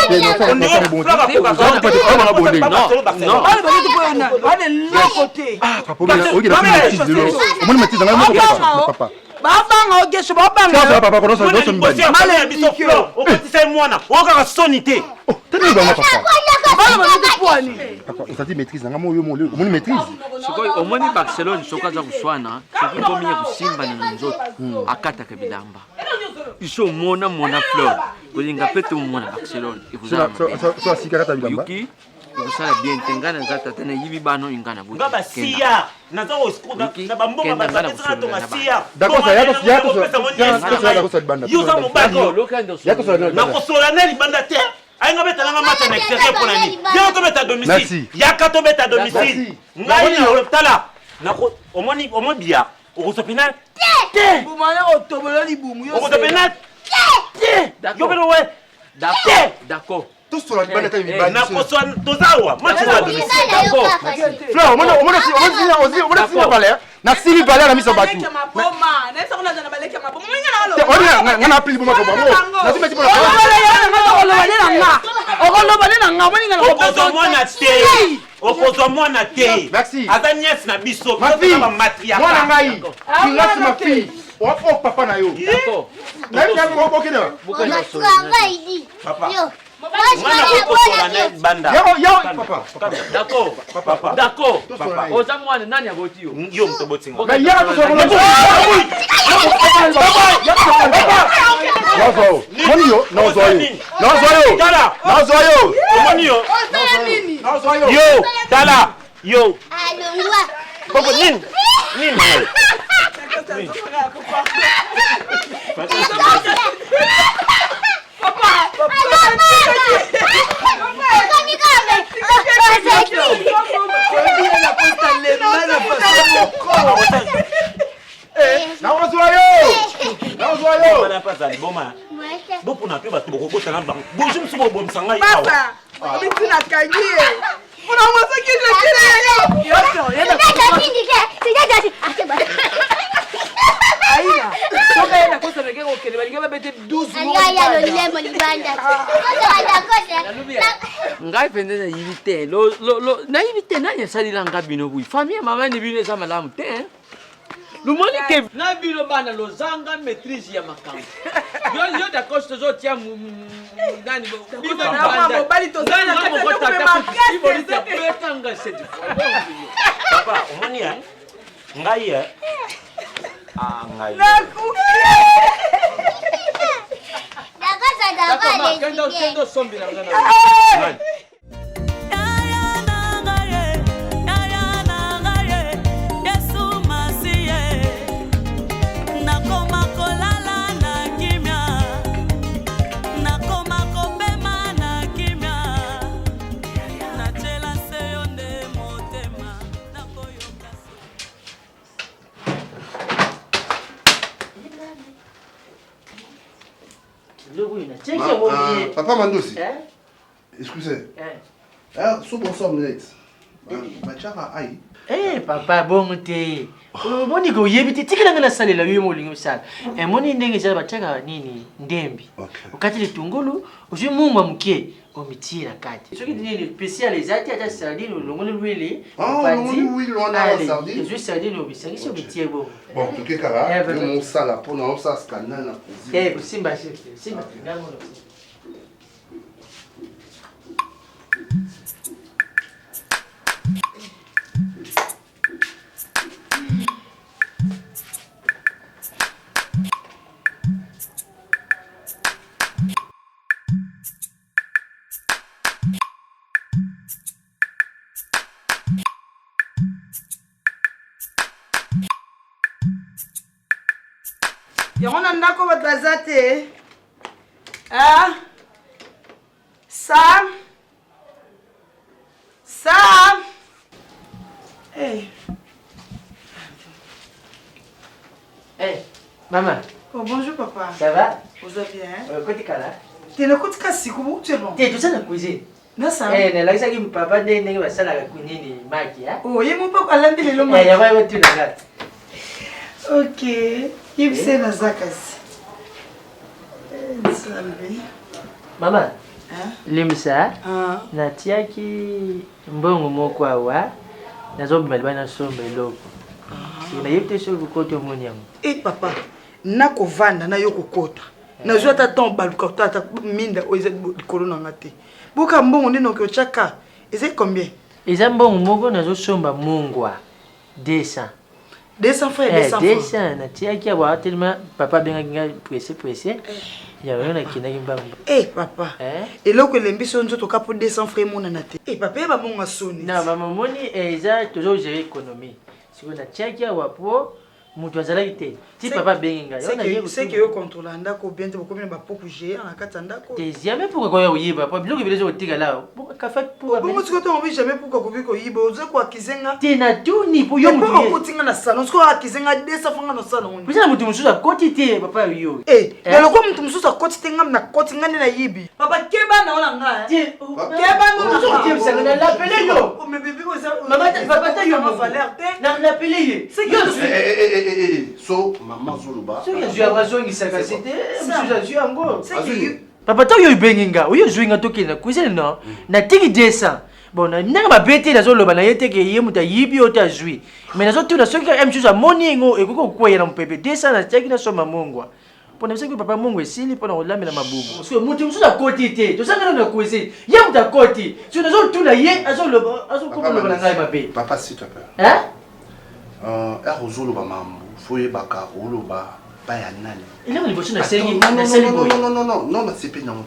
Babanga ogesho babanga. Papa, kono so so mbali. Male biso flo. Okotisa mwana. Oka sonité. Tani ba papa. Bana ba poani. Papa, osati maîtrise nga mo yo mo ni maîtrise. Sokoi omoni Barcelone sokaza kuswana, soki komiye kusimba na nzoto akata kabilamba. Iso mona fleur. Kolinga pete mona Barcelone. So asika kata bilamba. Yuki. Kusala bien tengana zata tena yibi bano ingana buti. Baba siya. Nazo oskuda na bamboma bazatsa to masiya. D'accord ça yako so banda. Yuza mobako. Yako so na kosola na libanda te. Ainga beta na mata na extérieur pour nani. Yako to beta domicile. Yaka to beta domicile. Ngai na oloptala. Na ko omoni bia. Okosopina te. Bumana otobolo libumu yo. Okosopina te. Yo belo we. D'accord. Tout sur la bande ta mibali. Na kosoa tozawa. Moi tu vas domicile. D'accord. Fleur, on a balé. Na sili balé na miso batu. On a pris le moment pour moi. Na tu me dis pour la. okozwa mwana te. Merci. Aza nièce na biso. Ma fille. Matriarcat. Mwana ngai. Tu restes ma fille. Oh papa na yo. D'accord. Même quand on va okina. Travail dit. Papa. Yo. Mwana okosola na banda. Yo papa. D'accord. Papa. D'accord. Papa. Oza mwana nani aboti yo? Yo mtobotinga. Mais y'a que ça. Monio, non zoyo. Non zoyo. Tala. Non zoyo. Monio. Non zoyo. Yo, tala. Yo. Allons-moi. Papa nin. Nin. ngai mpenza nayibi te nayibi te nani asalilanga bino bui famille mama ni bino eza malamu te lumoni ke na bino bana lozanga maîtrise ya makambo yo d'accord tozotia nani bibalitozaakatakusibolitakwekanga cette fois Papa, omoni ya ngai ya ngai kendo sombi na ngana Papa Mandosi. Excusez. So bon omelette. Bachara ai. Eh papa bon te. Moni go yebiti tikila ngana salela yo molingo sala. Moni ndenge sala bachaka nini ndembi. Ukati litungulu uzi mumwa mkie omitira kati. Soki nini spécial ezati ata sardine longole lwele. Oui, on a la sardine. Je sardine obisangi so mitie bon. Bon, tout est cara. Mon sala pour non ça scandale na cuisine. Simba simba ngamo. yango na ndako bato baza te Sam Maman. Oh, bonjour papa. Ça va? Vous allez bien? Côté Kala. Tu es côté Kassikou, où tu es bon? Tu es tout ça dans la cuisine. Non, ça. Là, ça qui me papa n'est pas ça la cuisine ni maki. Oh, il mon papa l'un des lots. Il y a pas tout là. Ok. Il sait la zakas. Maman. Limsa. Natia ki mbongo moko awa. Nazobima bana sombe loko. Na yepte so kote moniam. Eh papa, nako vanda na yoko kota. Na zo ta ton baluka ta minda oize corona ngate. Buka mbongo ndino ko chaka. Eze combien? Eza mbongo moko nazo somba mungwa. 200. 200 francs, 200 francs. 200 na tia ki aba tellement papa benga kinga pressé. Ya wena kinaki mbamba. Eh papa. Eloko lembiso nzoto kapo 200 francs mona na te. Eh papa ba monga soni. Na mama moni eza toujours gérer économie. Si on a tchaki wapo mutu azalaki te. Ti papa benga. C'est que yo contrôle ndako bien te bokomi ba poku gérer na kata ndako. Deuxième pourquoi ko yiba papa biloko bilezo otika là. Ka fait pour Comment tu ko on jamais pourquoi ko biko yiba ozo ko akizenga. Tina tuni pour yo mutu. Ko tinga na salon ko akizenga 200 francs na salon. Bisa mutu musuza koti te papa yo. Na loko mutu musuza koti te ngam na koti ngani na yibi. Papa keba na ona nga. Keba na musuza te bisa na l'appeler yo. Mais bébé ko ça. Maman papa ta yo valeur te. Na l'appeler ye. C'est que so maman Zuluba. Je vais rejoindre ça c'était monsieur Jean Ango. Papa toi yo benginga, yo jouinga tokena cuisine non. Na tiki 200. Bon, n'a pas bêté la zone, il était que yé muta yibi ota joué. Mais les autres, ceux qui aiment à moningo et quoi y a un peu descend la tête qui n'a pas mongwa. Pour que papa mongo ici, pendant la mais la mabou. Parce que mon Dieu, sur la côté, tout ça dans la cuisine. Y'a muta côté. Sur les autres, tout la yé, à son le comment le balanga mabé. Papa, s'il te plaît. Hein? Rozolo ba mambo, foye baka rolo ba ya nani. Il est au niveau de la série. Non, c'est pas non.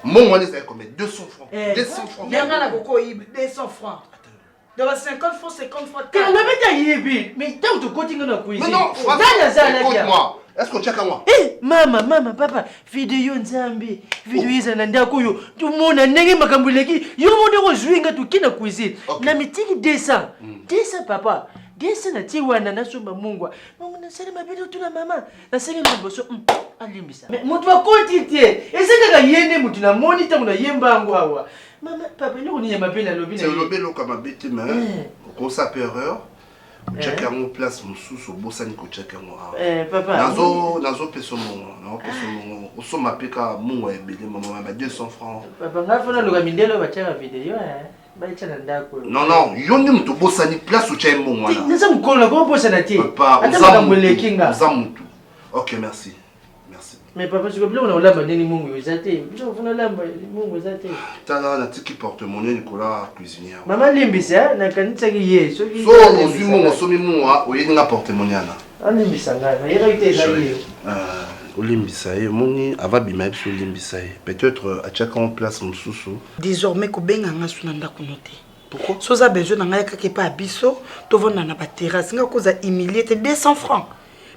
Mon on est combien 200 francs. 200 francs. Bien la coco 200 francs. Dans 50 francs, 50 francs. Quand on met mais tant que côté dans la cuisine. Mais non, écoute-moi. Est-ce que tu as qu'à moi? Eh, maman, papa, vidéo nzambe, vidéo zananda koyo, tout le monde a négé makambuleki, yo monde rejoindre tout qui na cuisine. Na mitiki 200. 200 papa. 200 na tiwana na soma mungwa. Mungu na sema bido tu na mama. Na sema mboso alimbisa. Mais mutu wa quantité. Ese ka yende mutu na monitor na yemba ngwawa. Mama papa loko ni yamba pela lobi na. C'est lobi loko mabete mais ko sa erreur. Check à mon place mon sous au bossani ko check à moi. Papa. Nazo peso mon. O so mapeka mungu ebele maman ba 200 francs. Papa ngafona loka mindelo ba chaka vidéo Non, yoni mutu bossani place au chai mon wana. Nza mkola ko bossana ti. Papa, OK, merci. Mais papa, tu peux plus on a lamba nini mungu ezate. Biso funa lamba mungu ezate. Tala na tiki porte-monnaie Nicolas cuisinière. Maman limbisa na kanitsa ki ye. So ozwi mungu somi mungu oyeni na porte-monnaie na. Limbisa ngai, na yera ite ezali. Olimbisa ye moni ava bima biso limbisa ye. Peut-être à chaque en place mususu. Désormais ko benga nga suna ndako noté. Pourquoi? Soza besoin nga kake pa biso, to vona na ba terrasse nga koza humilier 200 francs.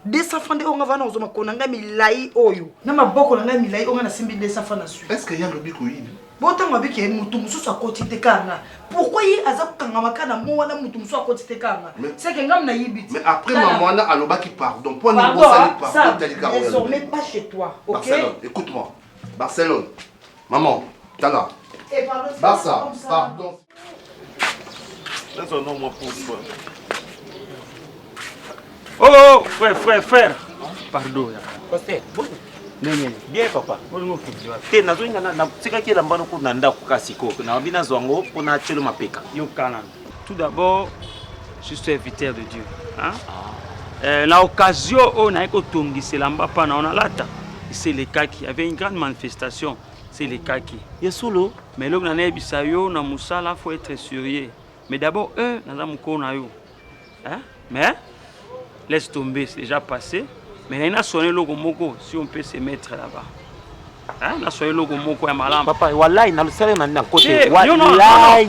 200 francs de on va na zoma konanga milai oyo. Na maboko na nga milai on na simbi 200 francs na su. Est-ce qu'il y a lobby ko yibi? Bota ngabiki mutu mususu akoti te kanga. Pourquoi yi aza kanga makana mo wana mutu mususu akoti te kanga? C'est que ngam na yibi. Mais après maman na aloba qui pardon. Pour ni bossani pardon dalika. Désormais pas chez toi, OK? Barcelone, écoute-moi. Barcelone. Maman, Tala. Et pardon. Barça, pardon. C'est son nom moi pour toi. Oh, frère. Pardon. Pasteur, bon. Bien papa. Te nazoinga na sikaki la mbano kuna ndako kasiko. Na bina zwango pona chelo mapeka. Yo kana. Tout d'abord, je suis serviteur de Dieu, hein? La occasion on a ekotongi c'est lamba pana on a lata. C'est les cas qui avait une grande manifestation, c'est les cas qui. Yesolo, mais là on a bisayo na musala faut être sérieux. Mais d'abord eux na mukona yo. Hein? Mais laisse tomber, c'est déjà passé. Mais il a sonné le moko si on peut se mettre là-bas. Hein? Il a sonné le moko à malam. Papa, wallahi, na le salaire na côté. Wallahi.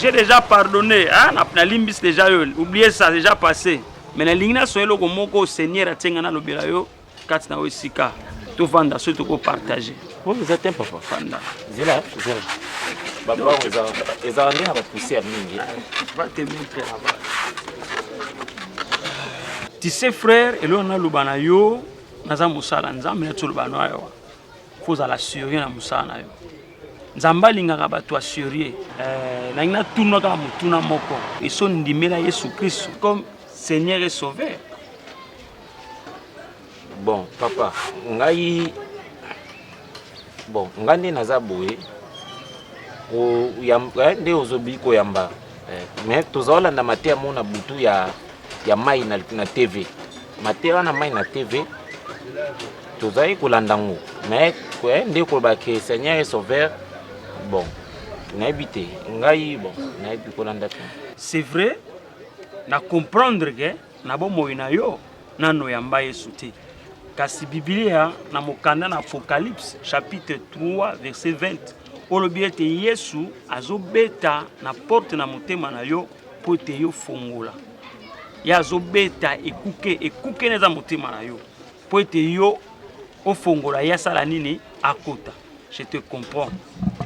J'ai déjà pardonné. Hein? Na limbis déjà eu. Oubliez ça, déjà passé. Mais la ligne a sonné le moko Seigneur a tenu na lobelayo. Kat na osika. Tout vendre, surtout pour partager. Vous êtes un papa. Fanda. Zela. Papa, ils ont rien à pousser à mingi. Va te mettre là-bas. Tu sais frère, et là on a lubana yo, naza musala nzambe na tulubana yo. Faut la sérieux na musala yo. Nzamba lingaka bato assurer. Na ina tuna kama mutuna moko. Et son ndimela Yesu Christ comme Seigneur et Sauveur. Bon, papa, ngai ngande naza boye. O yamba nde ozobi ko yamba. Mais tozola na matia mona butu ya mai na TV. Matia na mai na TV. Tozai kolandango. Mais nde ko ba ke Seigneur et Sauveur. Bon, n'habité ngai bon, n'habité kolanda. C'est vrai. Na comprendre que na bomo ina yo nano yamba Yesu te. Kasi Biblia na mokanda na Apocalypse chapitre 3 verset 20. Olobiete Yesu azobeta na porte na motema na yo pote yo fongola. Ya azobeta ekuke neza motema na yo. Pote yo ofongola ya sala nini akota. Je te comprends.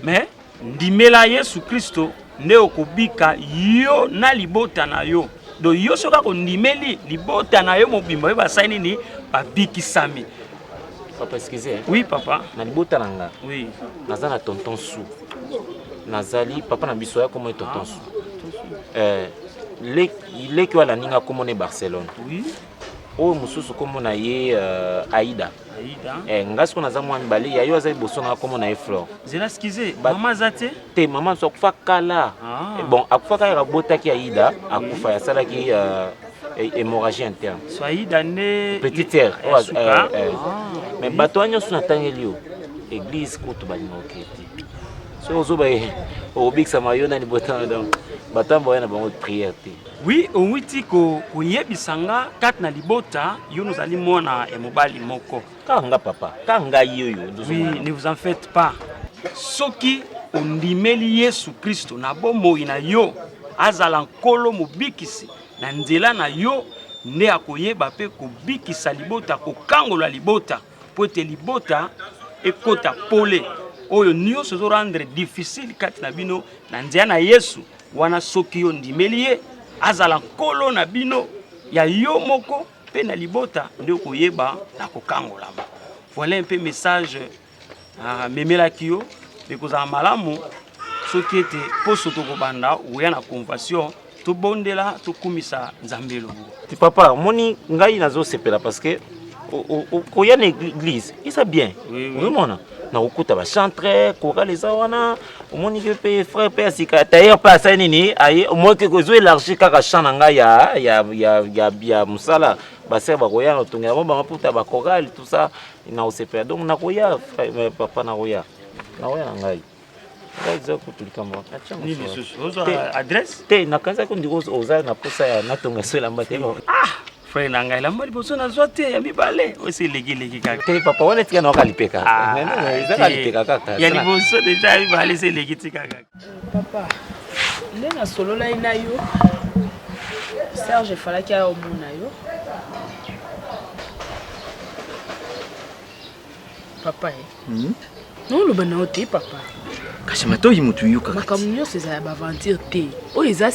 Mais ndimela Yesu Kristo nde okobika yo na libota na yo. Do yo soka ko ndimeli libota na yo mobimba ba saini ni babikisami. Papa, excusez. Oui, papa. Na libota nanga. Oui. Naza na tonton Sou. Nazali papa na bisoya comme tonton Sou. Les qui wa la ninga comme on est Barcelone. Oui. oyo mosusu kombo na ye Aïda. Ngasi qu'on a zamwa mbali ya yo azali boso na kombo na ye Flore. Zela skize mama zate te mama so akufa kala. Bon akufa kala botaki Aïda akufa ya salaki hémorragie interne. So Aïda ne petite sœur. Mais bato nyonso na tangeli yo église koto bali moketi. So ozoba obikisa mayona ni botana donc batambo yana bango prière te. Oui, ouiti ko yebisanga kat na libota yo nous allons mona e mobali moko. Kanga papa, kanga yoyo. Oui, ne vous en faites pas. Soki ondimeli Yesu Kristo na bomo ina yo azala nkolo mobikisi na nzela na yo nde akoyeba pe kobikisa libota kokangola libota po te libota ekota pole oyo nyonso zo rendre difficile kati na bino na nzela na Yesu wana soki yo ndimeli ye azala nkolo na bino ya yo moko pe na libota nde koyeba na kokangolama. Voilà un peu message memelaki yo ekozala malamu soki ete poso tokobanda oya na convention tobondela tokumisa nzambe lobo. Ti papa moni ngai nazo sepela parce que koya na église isa bien vraiment na okuta ba chantre kora les wana omoni ke pe frère pe asika d'ailleurs pas ça nini aye moi que kozo élargi kaka chant na ngai ya musala ba ser ba koya na tonga ba maputa ba chorale tout ça na osepela donc na koya papa na koya ngai adresse te na kanza ko ndiko oza na posa ya na tonga sela mbate frère na ngai lamba liboso na zwa te ya mibale osi legi kaka te papa wana tika na kalipeka ezaka lipeka kaka ya liboso deja mibale se legi tika kaka. Papa nde na solola ina yo Serge falaki ya omona yo papa non le bana ote papa kasi matoyi mutu yuka makambo nyonso eza ya baventure te oyo eza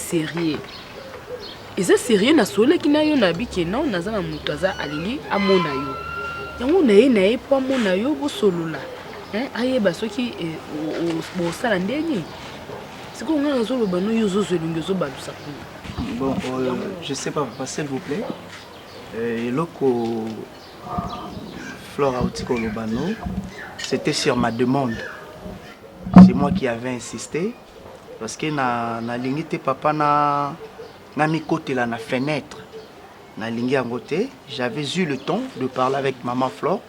sérieux na sololaki na yo na bike non naza na moto aza alingi amona yo yango na ye po amona yo bosolola ayeba soki bosala ndenge sikoyo nga nazoloba no yo ozozwa elingi ozobalusa kuna. Bon, je sais pas, papa, s'il vous plaît. Eloko Flora Outiko Lobano, c'était sur ma demande. C'est moi qui avais insisté. Parce que na lingite papa na mi côté là na fenêtre. Na lingi en côté, j'avais eu le temps de parler avec maman Flore.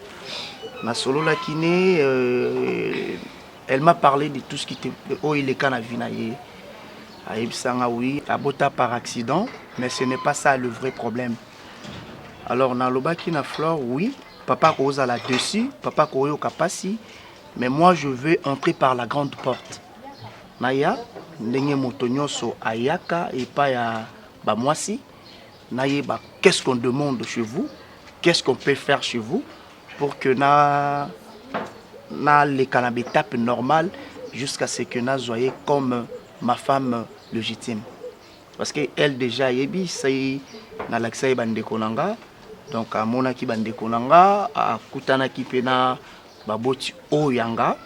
Na solo la kiné, elle m'a parlé de tout ce qui était oh il est kana vinaye. Aïbsanga oui, abota par accident, mais ce n'est pas ça le vrai problème. Alors na loba ki na Flore, oui, papa koza là dessus, papa koyo kapasi, mais moi je veux entrer par la grande porte. Naya ndenge motonyoso ayaka et pas ya ba mwasi. Naye ba qu'est-ce qu'on demande chez vous? Qu'est-ce qu'on peut faire chez vous pour que na les canabétapes normales jusqu'à ce que na soyez comme ma femme légitime. Parce qu'elle déjà yebi c'est na l'accès bandekonanga. Donc à monaki bandekonanga à kutana ki pena baboti oyanga.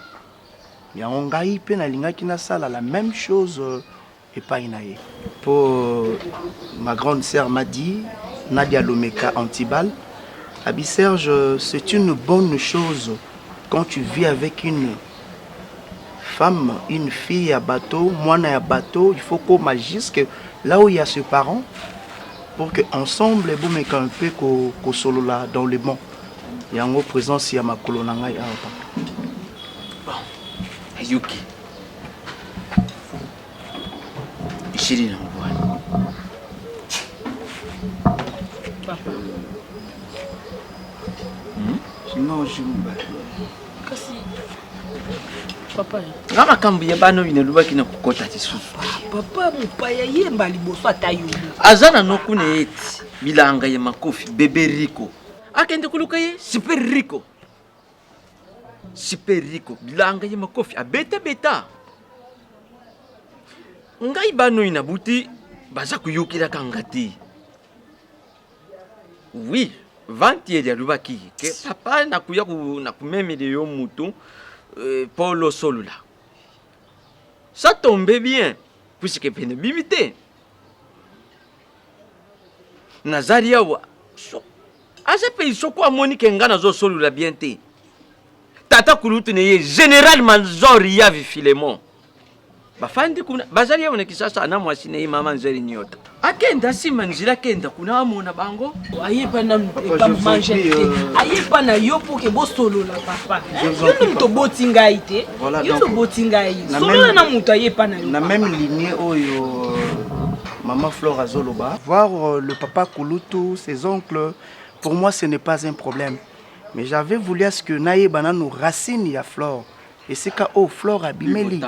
Yanga yi pena linga ki na sala la même chose et pas inaye. Pour ma grande sœur m'a dit Nadia Lomeka Antibal, Abi Serge, c'est une bonne chose quand tu vis avec une femme, une fille à bateau, moi à bateau, il faut qu'on m'agisse là où il y a ses parents pour que ensemble les bons un peu qu'au solo là dans le bon. Il y a une présence il y a ma colonanga et bon. Yuki. Ishiri na mbwana. Papa. Non, je me kasi papa nga makambo ya bana bino lubaki na kokota tisusu papa mopaya yemba liboso atayo azana nokuna eti bilanga ya makofi bebe Rico akende kuluka ye super Rico bilanga ya makofi abeta beta ngai bano ina buti baza kuyukira kangati oui vanti ya lubaki ke papa nakuya na kumemele yo mutu Paulo Solula. Ça tombait bien, puisque peine bimité. Nazaria wa aza pe isoko amoni ke nga nazosolola bien te tata kulutu ne ye général major yavi Filemon bafandi kuna bazali yabona kisasa na mwasi ne mama nzeli nyota akenda nsima nzila kenda kuna amona bango ayepa na manger ayepa na yo pour que bosolola papa yo to botinga ite yo to botinga ite solo na muta ayepa na yo na même lignée oyo maman Flore Azoloba voir le papa Kulutu ses oncles pour moi ce n'est pas un problème mais j'avais voulu à ce que naye banano racine ya Flore et c'est ka oh Flore abimeli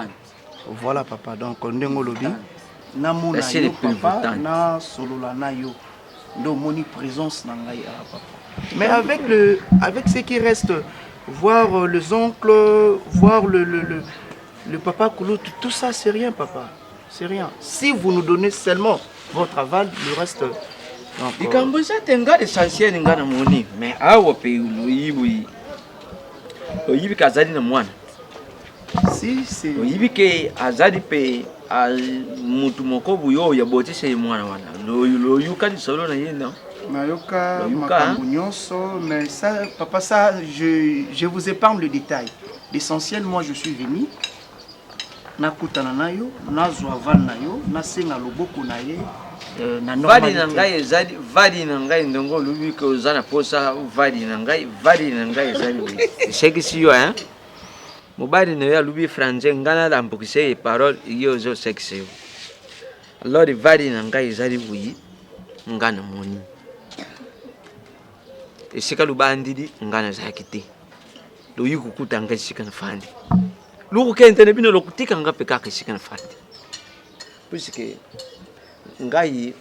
voilà papa donc ndengo lobi na mona yo papa na solola na yo ndo moni présence na ngai papa mais avec ce qui reste voir les oncles voir le papa Kulutu tout ça c'est rien papa c'est rien si vous nous donnez seulement votre aval le reste ikambo ça tenga l'essentiel ngana moni mais awo pe loyibi kazali na mwana si c'est oyibi ke azali pe mutu moko buyo ya botise mwana wana loyuka ni solo na yenda nayoka makambo nyonso mais ça papa ça je vous épargne le détail l'essentiel moi je suis venu nakutana nayo nazwa van nayo nasenga loboko na ye na normalité vadi na ngai ndongo lubi ke ozana posa vadi na ngai ezali c'est que si yo hein mobali ne ya lubi français ngana la mbokise parole yo zo sexe alors vadi na ngai ezali buyi ngana moni esika lubandidi ngana zakite lo yikukuta ngai sika na fandi luku kente ne bino lokutika ngape kaka sika na fandi puisque ngai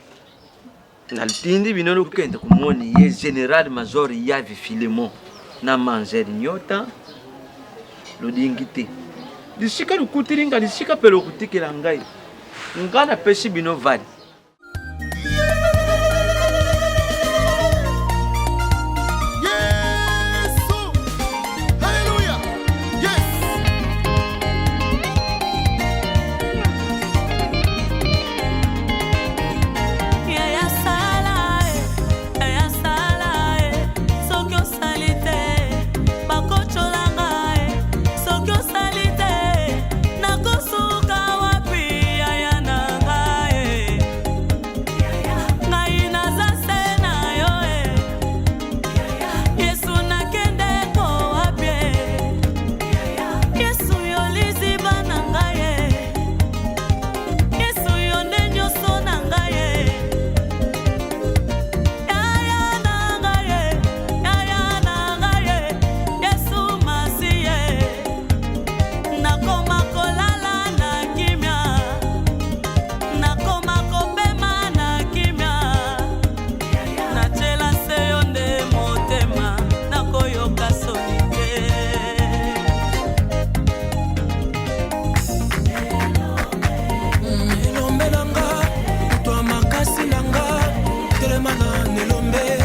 na litindi bino lokukenda kumoni ye général major yavi Filemon na manger nyota lodingite disika lukutiringa disika pelo kutikela ngai ngana pesi bino vali Elombe